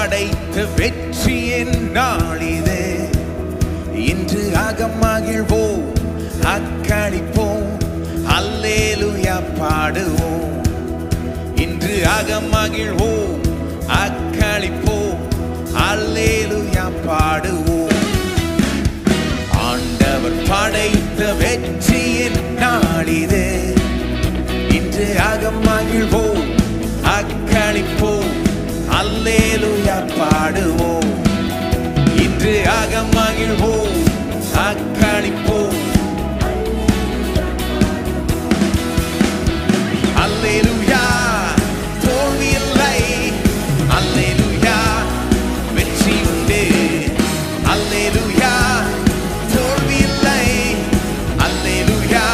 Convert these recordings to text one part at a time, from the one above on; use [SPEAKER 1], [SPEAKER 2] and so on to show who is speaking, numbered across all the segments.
[SPEAKER 1] படைத்த வெற்றியின் நாளிது. இன்று அகமகிழ்வோம், அக்களிப்போம், அல்லேலூயா பாடுவோம். இன்று அகமகிழ்வோம், அக்களிப்போம், அல்லேலூயா பாடுவோம். ஆண்டவர் படைத்த வெற்றியின் நாளிது. இன்று அகமகிழ்வோம், அக்களிப்போம், அல்லேலூயா பாடுவோம். இன்று அகமகிழ்வோம், அக்களிப்போம், அல்லேலூயா. தோல்வி இல்லை, அல்லேலூயா. வெற்றி உண்டு, அல்லேலூயா. தோல்வி இல்லை, அல்லேலூயா.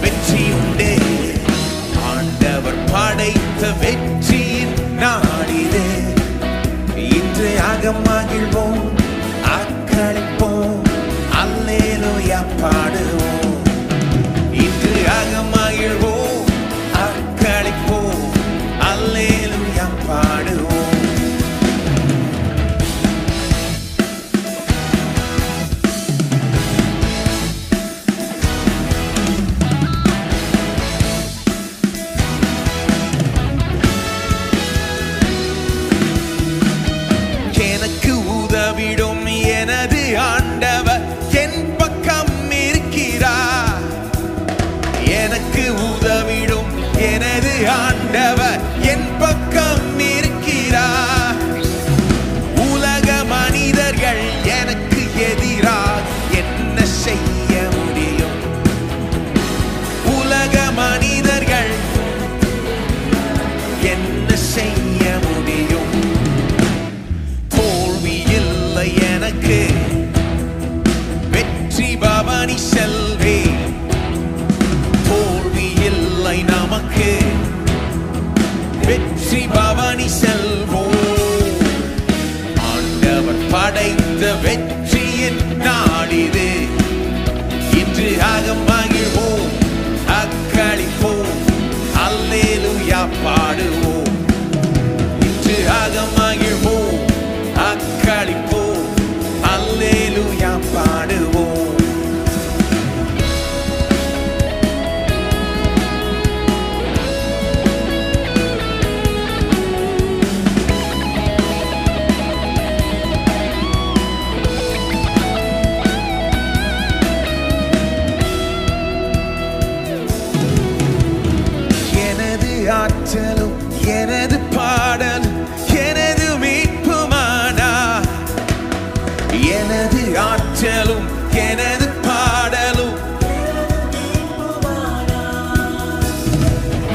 [SPEAKER 1] வெற்றி உண்டு. ஆண்டவர் படைத்த வெற்றியின் நாளிது. இன்று அகமகிழ்வோம், அக்களிப்போம், அல்லேலூயா பாடுவோம். இன்று அகமகிழ்வோம், அக்களிப்போம், அல்லேலூயா பாடுவோம். எனக்கு உதவிடும் எனது ஆண்டவர் என் பக்கம் இருக்கிறார். எனக்கு உதவிடும் எனது ஆண்டவர் என் பக்கம் இருக்கிறார். உலக மனிதர்கள் எனக்கு எதிராக என்ன செய்ய முடியும்? உலக மனிதர்கள் என்ன செய்ய முடியும்? தோல்வி இல்லை எனக்கு, வெற்றி பவனி செல்வே. தோல்வி இல்லை நமக்கு, வெற்றி பவனி செல்வோம். ஆண்டவர் படைத்த வெற்றியின் நாளிது. இன்று அகமகிழ்வோம், அக்களிப்போம், அல்லேலூயா பாடுவோம். இன்று அகமகிழ்வோம், அக்களிப்போம், அல்லேலூயா பாடுவோம். எனது ஆற்றலும் எனது பாடலும் எனது மீட்புமானா. எனது ஆற்றலும் எனது பாடலும்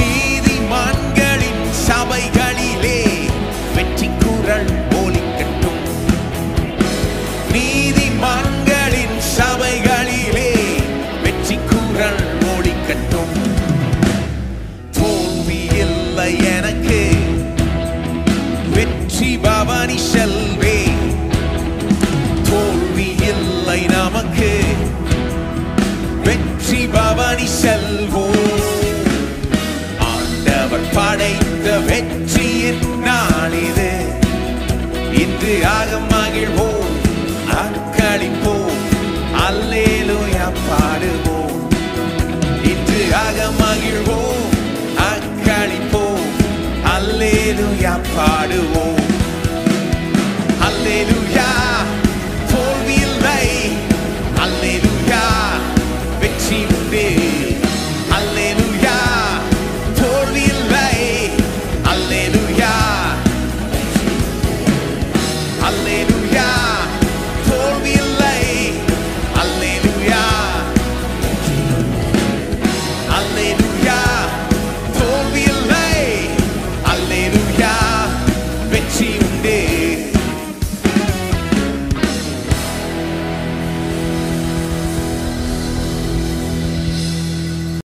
[SPEAKER 1] நீதிமான்களின் சபைகளிலே வெற்றி குரல் ஒலிக்கட்டும். நீதிமான்களின் சபைகளிலே வெற்றி குரல் ஒலிக்கட்டும். தோல்வி இல்லை எனக்கு, வெற்றி பவனி செல்வே. தோல்வி இல்லை நமக்கு, வெற்றி பவனி செல்வோம். ஆண்டவர் படைத்த வெற்றியின் நாளிது. இன்று அகமகிழ்வோம், அக்களிப்போம், அல்லேலூயா பாடுவோம். இன்று அகமகிழ்வோம், அக்களிப்போம், அல்லேலூயா பாடுவோம்.